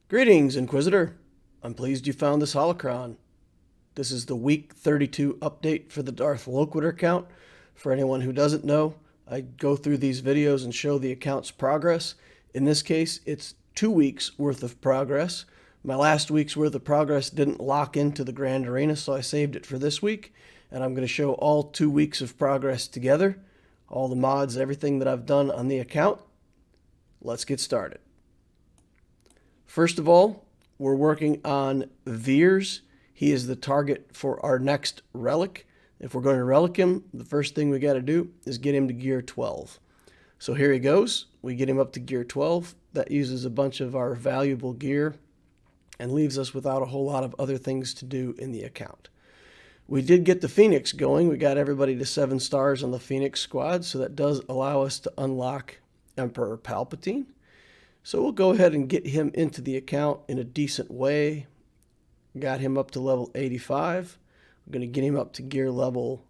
Greetings, Inquisitor. I'm pleased you found this holocron. This is the week 32 update for the Darth Loquitur account. For anyone who doesn't know, I go through these videos and show the account's progress. In this case, it's 2 weeks worth of progress. My last week's worth of progress didn't lock into the Grand Arena, so I saved it for this week. And I'm going to show all 2 weeks of progress together, all the mods, everything that I've done on the account. Let's get started. First of all, we're working on Veers. He is the target for our next relic. If we're going to relic him, the first thing we got to do is get him to gear 12. So here he goes. We get him up to gear 12. That uses a bunch of our valuable gear and leaves us without a whole lot of other things to do in the account. We did get the Phoenix going. We got everybody to 7 stars on the Phoenix squad, so that does allow us to unlock Emperor Palpatine. So we'll go ahead and get him into the account in a decent way. Got him up to level 85. We're going to get him up to gear level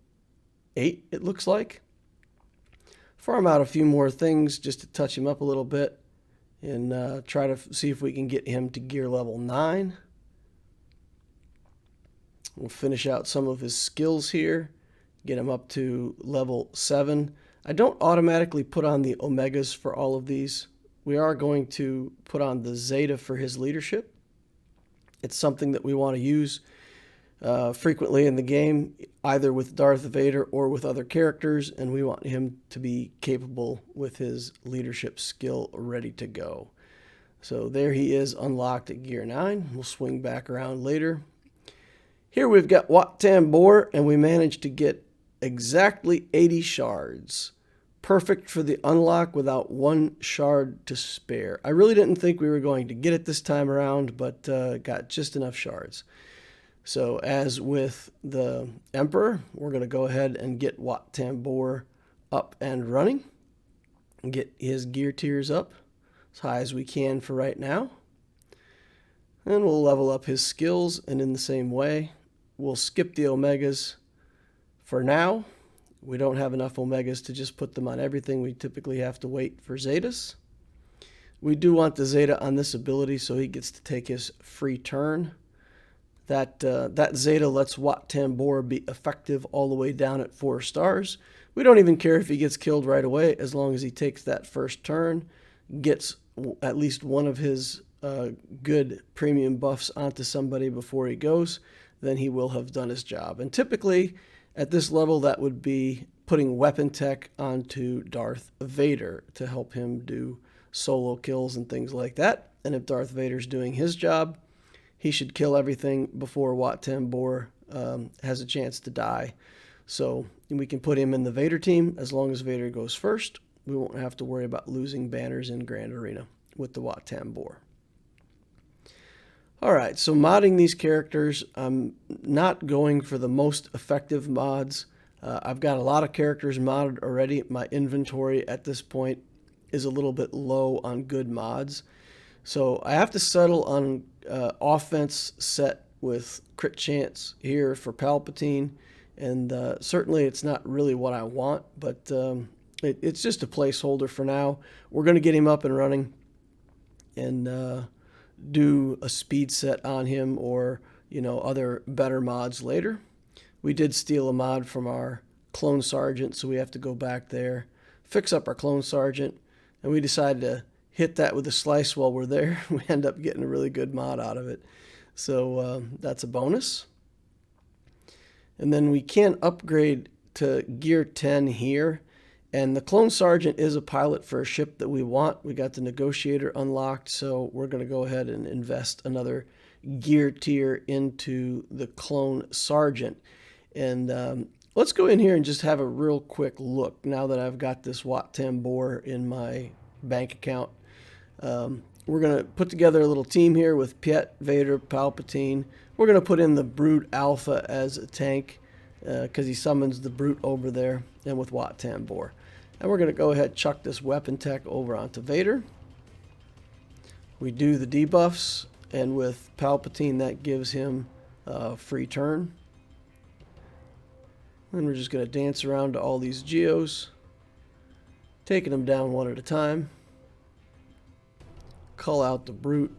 8, it looks like. Farm out a few more things just to touch him up a little bit and try to see if we can get him to gear level 9. We'll finish out some of his skills here, get him up to level 7. I don't automatically put on the Omegas for all of these. We are going to put on the Zeta for his leadership. It's something that we want to use frequently in the game, either with Darth Vader or with other characters, and we want him to be capable with his leadership skill ready to go. So there he is, unlocked at gear 9. We'll swing back around later. Here we've got Wat Tambor, and we managed to get exactly 80 shards. Perfect for the unlock without 1 shard to spare. I really didn't think we were going to get it this time around, but got just enough shards. So as with the Emperor, we're going to go ahead and get Wat Tambor up and running. And get his gear tiers up as high as we can for right now. And we'll level up his skills, and in the same way, we'll skip the Omegas for now. We don't have enough Omegas to just put them on everything. We typically have to wait for Zetas. We do want the Zeta on this ability so he gets to take his free turn. That Zeta lets Wat Tambor be effective all the way down at 4 stars. We don't even care if he gets killed right away as long as he takes that first turn, gets at least one of his good premium buffs onto somebody before he goes, then he will have done his job. And typically, at this level, that would be putting weapon tech onto Darth Vader to help him do solo kills and things like that. And if Darth Vader's doing his job, he should kill everything before Wat Tambor has a chance to die. So we can put him in the Vader team. As long as Vader goes first, we won't have to worry about losing banners in Grand Arena with the Wat Tambor. Alright, so modding these characters, I'm not going for the most effective mods. I've got a lot of characters modded already. My inventory at this point is a little bit low on good mods. So I have to settle on offense set with crit chance here for Palpatine. And certainly it's not really what I want, but it's just a placeholder for now. We're going to get him up and running and do a speed set on him or, other better mods later. We did steal a mod from our clone sergeant, so we have to go back there, fix up our clone sergeant, and we decided to hit that with a slice while we're there. We end up getting a really good mod out of it. So that's a bonus. And then we can upgrade to gear 10 here. And the clone sergeant is a pilot for a ship that we want. We got the Negotiator unlocked, so we're going to go ahead and invest another gear tier into the clone sergeant. And let's go in here and just have a real quick look now that I've got this Wat Tambor in my bank account. We're going to put together a little team here with Piet, Vader, Palpatine. We're going to put in the Brute Alpha as a tank because he summons the Brute over there, and with Wat Tambor. And we're going to go ahead and chuck this weapon tech over onto Vader. We do the debuffs, and with Palpatine that gives him a free turn. And we're just going to dance around to all these Geos, taking them down one at a time. Cull out the Brute.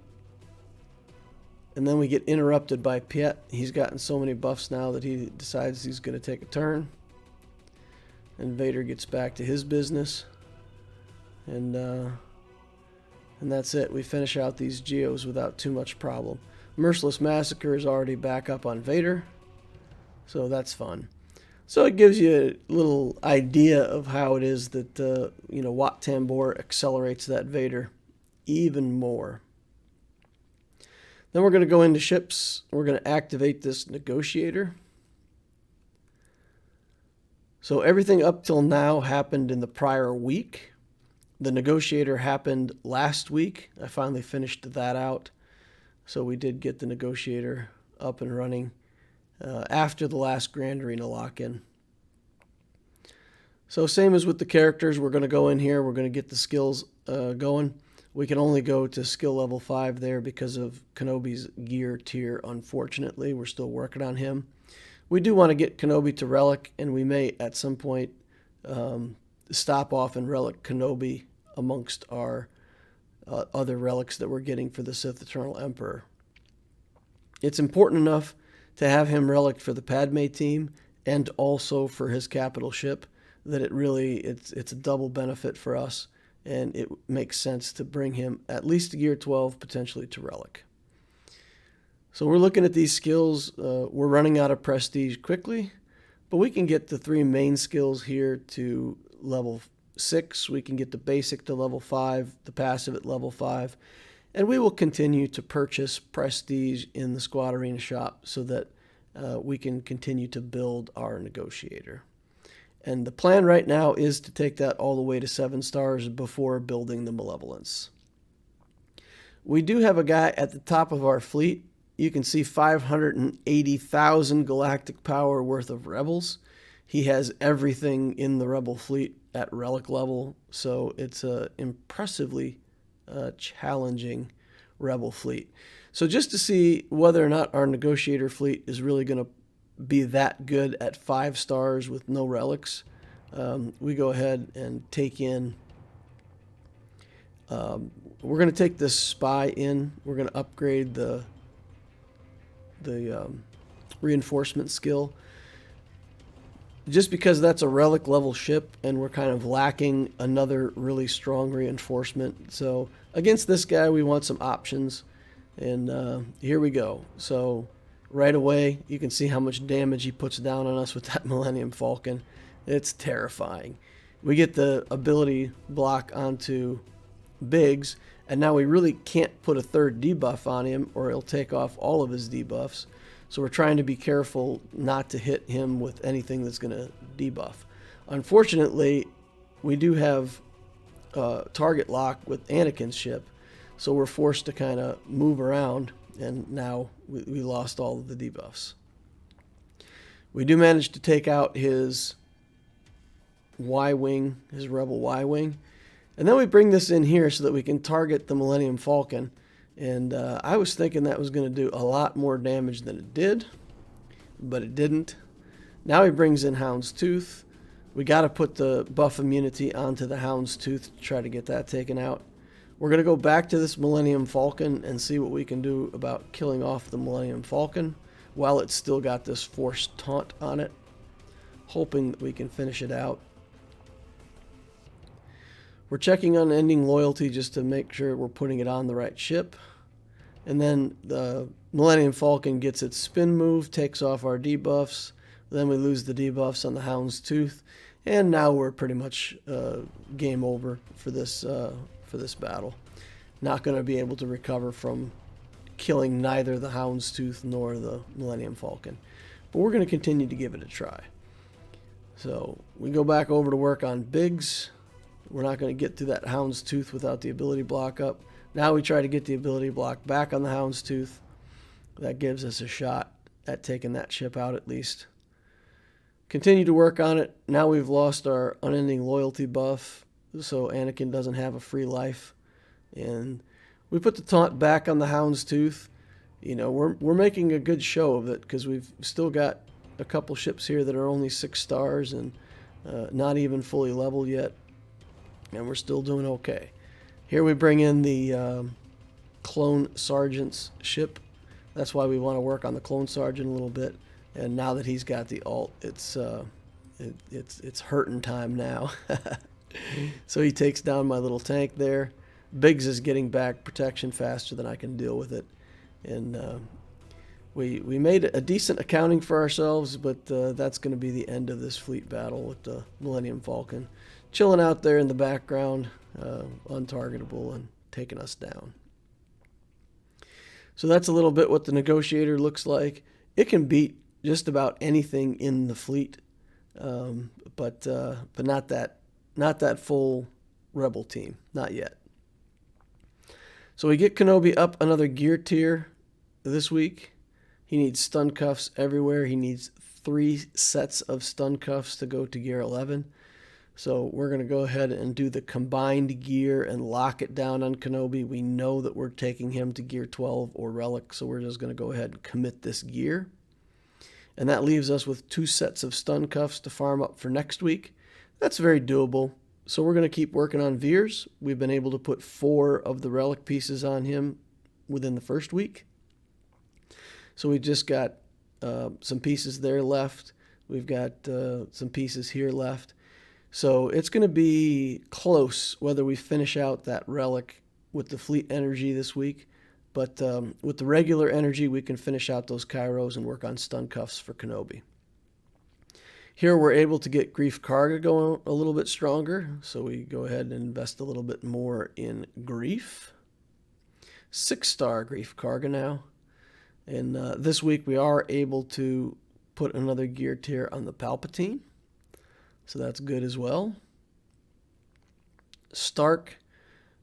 And then we get interrupted by Piet. He's gotten so many buffs now that he decides he's going to take a turn. And Vader gets back to his business. And that's it. We finish out these geos without too much problem. Merciless Massacre is already back up on Vader. So that's fun. So it gives you a little idea of how it is that, Wat Tambor accelerates that Vader even more. Then we're going to go into ships. We're going to activate this Negotiator. So everything up till now happened in the prior week. The Negotiator happened last week. I finally finished that out. So we did get the Negotiator up and running after the last Grand Arena lock-in. So same as with the characters, we're going to go in here. We're going to get the skills going. We can only go to skill level 5 there because of Kenobi's gear tier, unfortunately. We're still working on him. We do want to get Kenobi to Relic, and we may at some point stop off and Relic Kenobi amongst our other relics that we're getting for the Sith Eternal Emperor. It's important enough to have him Relic for the Padme team and also for his capital ship that it's a double benefit for us, and it makes sense to bring him at least to Gear 12, potentially to Relic. So we're looking at these skills. We're running out of prestige quickly, but we can get the 3 main skills here to level 6. We can get the basic to level 5, the passive at level 5, and we will continue to purchase prestige in the Squad Arena shop so that we can continue to build our Negotiator. And the plan right now is to take that all the way to 7 stars before building the Malevolence. We do have a guy at the top of our fleet. You can see 580,000 galactic power worth of rebels. He has everything in the rebel fleet at relic level, so it's an impressively challenging rebel fleet. So just to see whether or not our Negotiator fleet is really going to be that good at 5 stars with no relics, we go ahead and take in. We're going to take this spy in. We're going to upgrade the reinforcement skill, just because that's a relic level ship and we're kind of lacking another really strong reinforcement. So against this guy, we want some options, and here we go. So right away, you can see how much damage he puts down on us with that Millennium Falcon. It's terrifying. We get the ability block onto Biggs, and now we really can't put a 3rd debuff on him or he'll take off all of his debuffs. So we're trying to be careful not to hit him with anything that's going to debuff. Unfortunately, we do have target lock with Anakin's ship, so we're forced to kind of move around, and now we lost all of the debuffs. We do manage to take out his Y-Wing, his Rebel Y-Wing, and then we bring this in here so that we can target the Millennium Falcon. And I was thinking that was going to do a lot more damage than it did, but it didn't. Now he brings in Houndstooth. We got to put the buff immunity onto the Houndstooth to try to get that taken out. We're going to go back to this Millennium Falcon and see what we can do about killing off the Millennium Falcon while it's still got this forced taunt on it, hoping that we can finish it out. We're checking Unending Loyalty just to make sure we're putting it on the right ship. And then the Millennium Falcon gets its spin move, takes off our debuffs. Then we lose the debuffs on the Houndstooth. And now we're pretty much game over for this battle. Not going to be able to recover from killing neither the Houndstooth nor the Millennium Falcon. But we're going to continue to give it a try. So we go back over to work on Biggs. We're not going to get to that Houndstooth without the ability block up. Now we try to get the ability block back on the Houndstooth. That gives us a shot at taking that ship out at least. Continue to work on it. Now we've lost our Unending Loyalty buff, so Anakin doesn't have a free life. And we put the taunt back on the Houndstooth. You know, we're making a good show of it because we've still got a couple ships here that are only 6 stars and not even fully leveled yet. And we're still doing okay. Here we bring in the Clone Sergeant's ship. That's why we want to work on the Clone Sergeant a little bit. And now that he's got the alt, it's hurting time now. So he takes down my little tank there. Biggs is getting back protection faster than I can deal with it. And we made a decent accounting for ourselves, but that's going to be the end of this fleet battle with the Millennium Falcon. Chilling out there in the background, untargetable and taking us down. So that's a little bit what the Negotiator looks like. It can beat just about anything in the fleet, but not that full Rebel team, not yet. So we get Kenobi up another gear tier this week. He needs stun cuffs everywhere. He needs 3 sets of stun cuffs to go to gear 11. So we're going to go ahead and do the combined gear and lock it down on Kenobi. We know that we're taking him to gear 12 or Relic, so we're just going to go ahead and commit this gear. And that leaves us with 2 sets of stun cuffs to farm up for next week. That's very doable. So we're going to keep working on Veers. We've been able to put 4 of the Relic pieces on him within the first week. So we just got some pieces there left. We've got some pieces here left. So it's going to be close whether we finish out that Relic with the fleet energy this week. But with the regular energy, we can finish out those Kairos and work on stun cuffs for Kenobi. Here we're able to get Grief Karga going a little bit stronger. So we go ahead and invest a little bit more in Grief. 6-star Grief Karga now. And this week we are able to put another gear tier on the Palpatine. So that's good as well. Stark,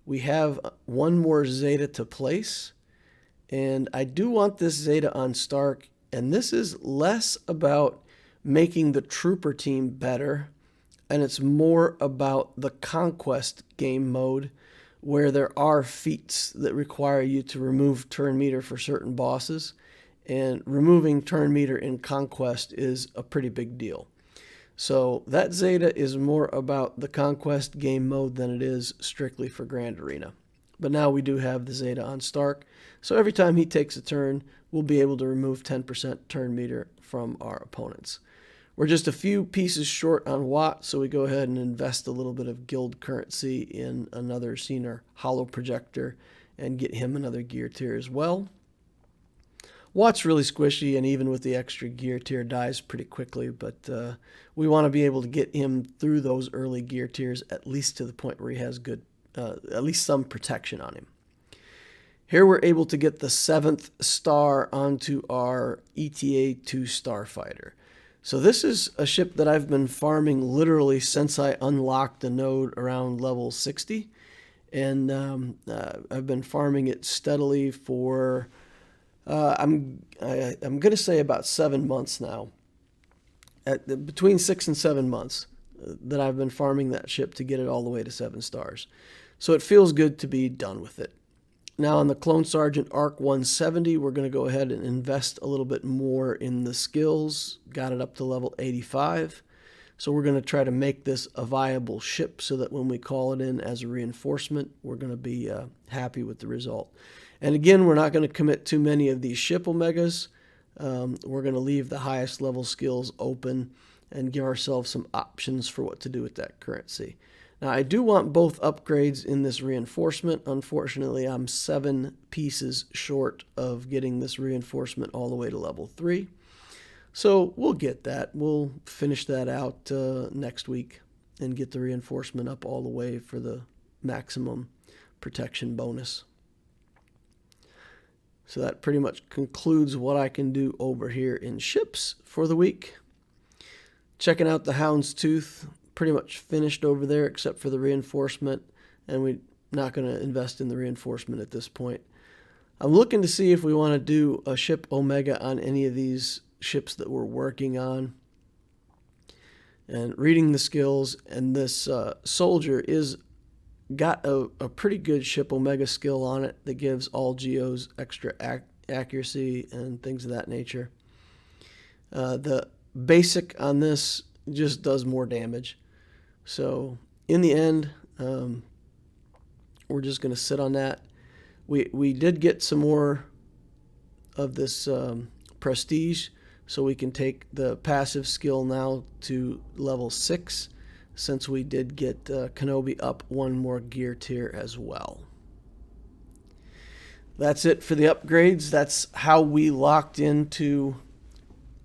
we have 1 more Zeta to place. And I do want this Zeta on Stark. And this is less about making the trooper team better. And it's more about the conquest game mode, where there are feats that require you to remove turn meter for certain bosses. And removing turn meter in conquest is a pretty big deal. So that Zeta is more about the conquest game mode than it is strictly for Grand Arena. But now we do have the Zeta on Stark. So every time he takes a turn, we'll be able to remove 10% turn meter from our opponents. We're just a few pieces short on Wat, so we go ahead and invest a little bit of guild currency in another Scener Hollow Projector and get him another gear tier as well. Wat's really squishy, and even with the extra gear tier, dies pretty quickly, but we want to be able to get him through those early gear tiers, at least to the point where he has good, at least some protection on him. Here we're able to get the 7th star onto our ETA 2 Starfighter. So this is a ship that I've been farming literally since I unlocked the node around level 60, and I've been farming it steadily for... I'm going to say about 7 months now, between 6 and 7 months that I've been farming that ship to get it all the way to 7 stars. So it feels good to be done with it. Now on the Clone Sergeant Arc 170, we're going to go ahead and invest a little bit more in the skills. Got it up to level 85. So we're going to try to make this a viable ship so that when we call it in as a reinforcement, we're going to be happy with the result. And again, we're not going to commit too many of these ship Omegas. We're going to leave the highest level skills open and give ourselves some options for what to do with that currency. Now, I do want both upgrades in this reinforcement. Unfortunately, I'm 7 pieces short of getting this reinforcement all the way to level 3. So we'll get that. We'll finish that out next week and get the reinforcement up all the way for the maximum protection bonus. So that pretty much concludes what I can do over here in ships for the week. Checking out the Hound's Tooth, pretty much finished over there except for the reinforcement, and we're not going to invest in the reinforcement at this point. I'm looking to see if we want to do a ship Omega on any of these ships that we're working on. And reading the skills, and this soldier is got a pretty good ship Omega skill on it that gives all geos extra accuracy and things of that nature. The basic on this just does more damage. So in the end, we're just going to sit on that. We did get some more of this prestige, so we can take the passive skill now to level 6, since we did get Kenobi up one more gear tier as well. That's it for the upgrades. That's how we locked into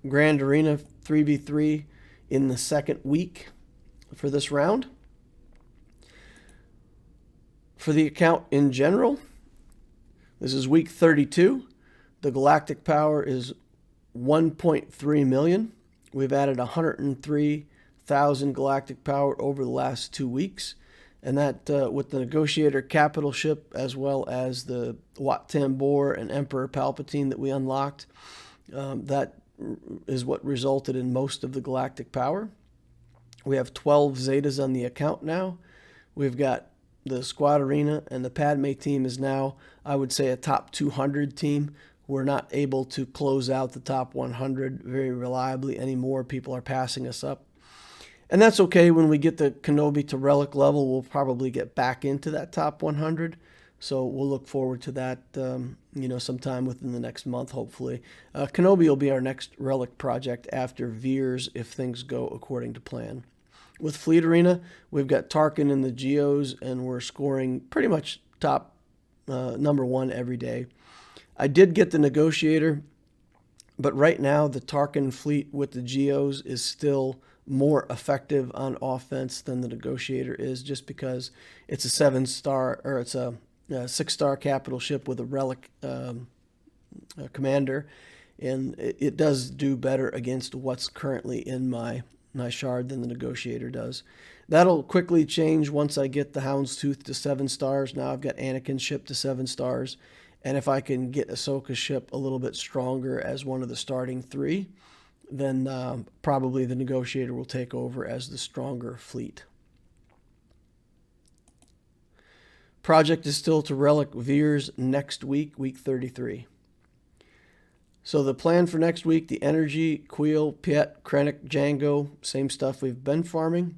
Grand Arena 3v3 in the second week for this round. For the account in general, this is week 32. The galactic power is 1.3 million. We've added 103,000 galactic power over the last 2 weeks. And that with the Negotiator capital ship, as well as the Wat Tambor and Emperor Palpatine that we unlocked, that is what resulted in most of the galactic power. We have 12 Zetas on the account now. We've got the Squad Arena, and the Padme team is now, I would say, a top 200 team. We're not able to close out the top 100 very reliably anymore. People are passing us up. And that's okay. When we get the Kenobi to Relic level, we'll probably get back into that top 100. So we'll look forward to that, sometime within the next month, hopefully. Kenobi will be our next Relic project after Veers, if things go according to plan. With Fleet Arena, we've got Tarkin in the Geos, and we're scoring pretty much top number 1 every day. I did get the Negotiator, but right now the Tarkin fleet with the Geos is still more effective on offense than the Negotiator is, just because it's a 7-star, or it's a 6-star capital ship with a Relic commander, and it does do better against what's currently in my shard than the Negotiator does. That'll quickly change once I get the Houndstooth to 7 stars. Now I've got Anakin's ship to 7 stars, and if I can get Ahsoka's ship a little bit stronger as one of the starting 3, then probably the Negotiator will take over as the stronger fleet. Project is still to Relic Veers next week, week 33. So the plan for next week, the Energy, Queel, Piet, Krennic, Django, same stuff we've been farming.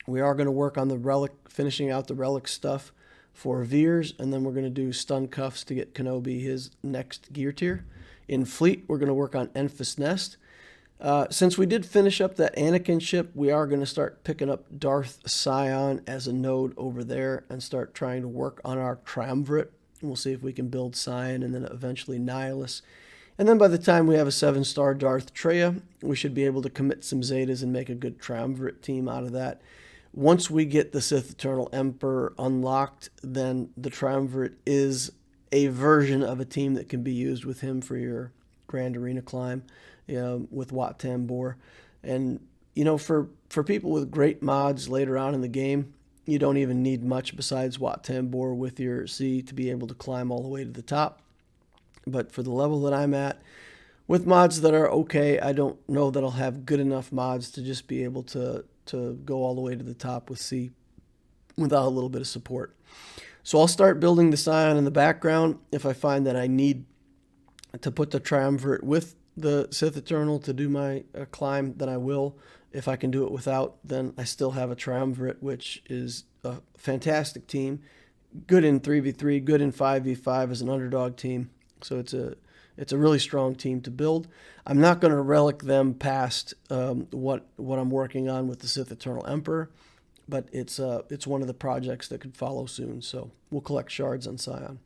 We are going to work on the Relic, finishing out the Relic stuff for Veers, and then we're going to do Stun Cuffs to get Kenobi his next gear tier. In Fleet, we're going to work on Enfys Nest. Since we did finish up that Anakin ship, we are going to start picking up Darth Sion as a node over there and start trying to work on our Triumvirate. We'll see if we can build Sion and then eventually Nihilus. And then by the time we have a 7-star Darth Treya, we should be able to commit some Zetas and make a good Triumvirate team out of that. Once we get the Sith Eternal Emperor unlocked, then the Triumvirate is a version of a team that can be used with him for your Grand Arena climb, with Wat Tambor. And, for people with great mods later on in the game, you don't even need much besides Wat Tambor with your C to be able to climb all the way to the top. But for the level that I'm at, with mods that are okay, I don't know that I'll have good enough mods to just be able to go all the way to the top with C without a little bit of support. So I'll start building the Scion in the background. If I find that I need to put the Triumvirate with the Sith Eternal to do my climb, then I will. If I can do it without, then I still have a Triumvirate, which is a fantastic team. Good in 3v3, good in 5v5 as an underdog team. So it's a really strong team to build. I'm not going to relic them past what I'm working on with the Sith Eternal Emperor, but it's one of the projects that could follow soon. So we'll collect shards on Scion.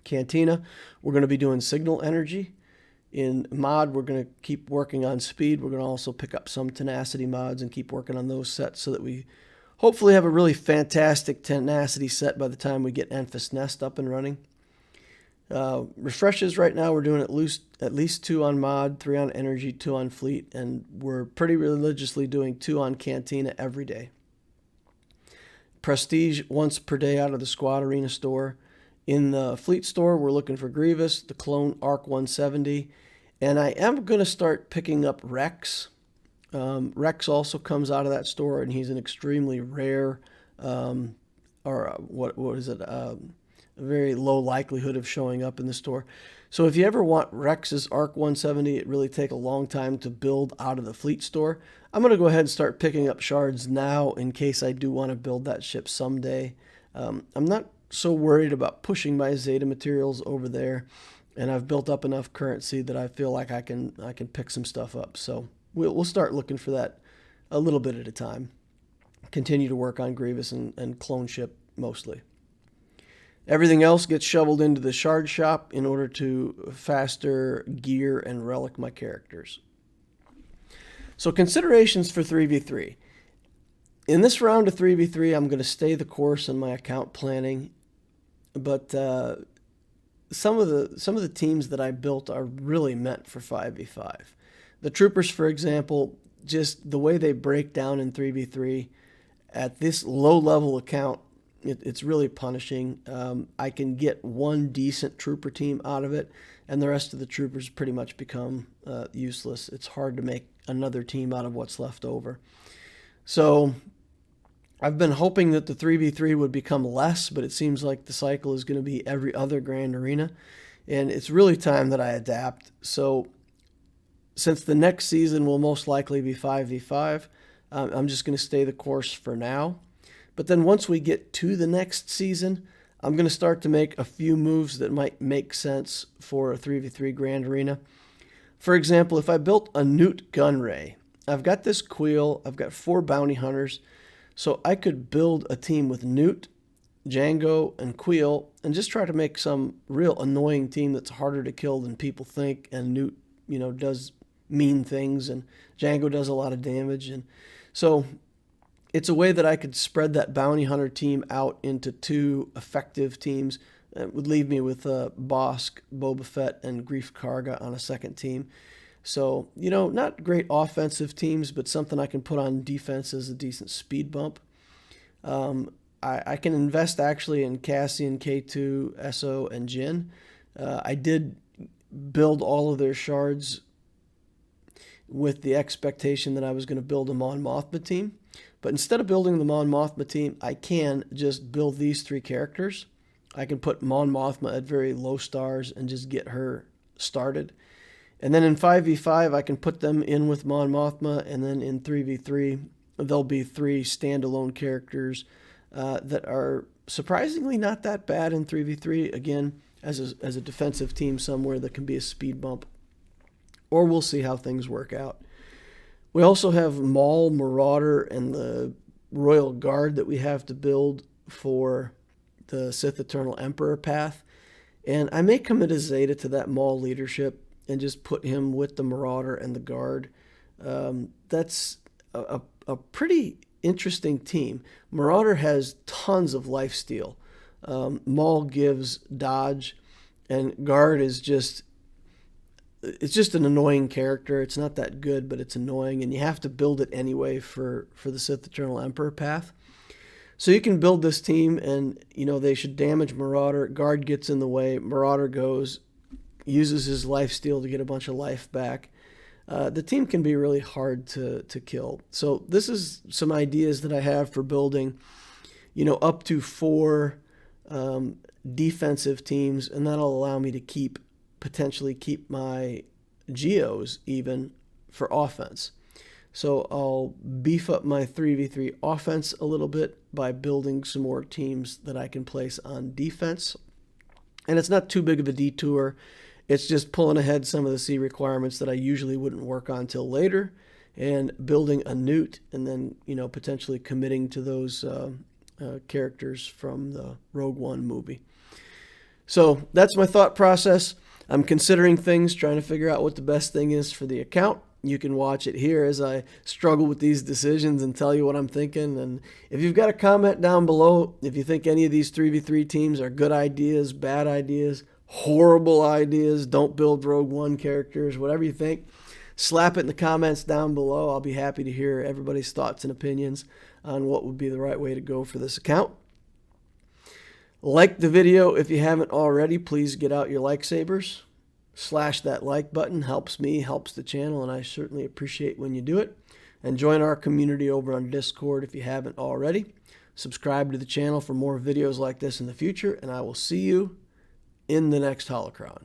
Cantina, we're going to be doing signal energy. In mod, we're going to keep working on speed. We're going to also pick up some tenacity mods and keep working on those sets so that we hopefully have a really fantastic tenacity set by the time we get Enfys Nest up and running. Refreshes right now, we're doing at least 2 on mod, 3 on energy, 2 on fleet, and we're pretty religiously doing 2 on Cantina every day. Prestige once per day out of the Squad Arena store. In the fleet store, we're looking for Grievous, the clone Arc 170, and I am going to start picking up Rex. Rex also comes out of that store, and he's an extremely rare, a very low likelihood of showing up in the store. So if you ever want Rex's Arc 170, it really take a long time to build out of the fleet store. I'm going to go ahead and start picking up shards now in case I do want to build that ship someday. I'm not so worried about pushing my Zeta materials over there. and I've built up enough currency that I feel like I can pick some stuff up. So we'll start looking for that a little bit at a time. Continue to work on Grievous and clone ship mostly. Everything else gets shoveled into the shard shop in order to faster gear and relic my characters. So considerations for 3v3. In this round of 3v3, I'm going to stay the course in my account planning, but some of the teams that I built are really meant for 5v5. The troopers, for example, just the way they break down in 3v3 at this low-level account, it's really punishing. I can get one decent trooper team out of it, and the rest of the troopers pretty much become useless. It's hard to make another team out of what's left over. So I've been hoping that the 3v3 would become less, but it seems like the cycle is going to be every other Grand Arena, and it's really time that I adapt. So since the next season will most likely be 5v5, I'm just going to stay the course for now. But then once we get to the next season, I'm going to start to make a few moves that might make sense for a 3v3 Grand Arena. For example, if I built a Newt Gunray, I've got this Queel, I've got 4 bounty hunters, so I could build a team with Newt, Django, and Queel, and just try to make some real annoying team that's harder to kill than people think, and Newt, does mean things, and Django does a lot of damage, and so it's a way that I could spread that bounty hunter team out into 2 effective teams. It would leave me with Bosk, Boba Fett, and Grief Karga on a second team. So, not great offensive teams, but something I can put on defense as a decent speed bump. I can invest actually in Cassian, K2, Esso, and Jin. I did build all of their shards with the expectation that I was going to build a Mon Mothma team. But instead of building the Mon Mothma team, I can just build these 3 characters. I can put Mon Mothma at very low stars and just get her started. And then in 5v5, I can put them in with Mon Mothma, and then in 3v3, there'll be 3 standalone characters that are surprisingly not that bad in 3v3, again, as a defensive team somewhere that can be a speed bump. Or we'll see how things work out. We also have Maul, Marauder, and the Royal Guard that we have to build for the Sith Eternal Emperor path. And I may commit a Zeta to that Maul leadership and just put him with the Marauder and the Guard. That's a pretty interesting team. Marauder has tons of lifesteal. Maul gives dodge, and Guard is just an annoying character. It's not that good, but it's annoying, and you have to build it anyway for the Sith Eternal Emperor path. So you can build this team, and they should damage Marauder. Guard gets in the way. Marauder goes, uses his lifesteal to get a bunch of life back. The team can be really hard to kill. So this is some ideas that I have for building, up to 4 defensive teams, and that'll allow me to potentially keep my Geos even for offense. So I'll beef up my 3v3 offense a little bit by building some more teams that I can place on defense. And it's not too big of a detour. It's just pulling ahead some of the C requirements that I usually wouldn't work on till later, and building a Newt, and then potentially committing to those characters from the Rogue One movie. So that's my thought process. I'm considering things, trying to figure out what the best thing is for the account. You can watch it here as I struggle with these decisions and tell you what I'm thinking. And if you've got a comment down below, if you think any of these 3v3 teams are good ideas, bad ideas, horrible ideas, don't build Rogue One characters, whatever you think, slap it in the comments down below. I'll be happy to hear everybody's thoughts and opinions on what would be the right way to go for this account. Like the video if you haven't already. Please get out your lightsabers. Slash that like button. Helps me, helps the channel, and I certainly appreciate when you do it. And join our community over on Discord if you haven't already. Subscribe to the channel for more videos like this in the future, and I will see you in the next holocron.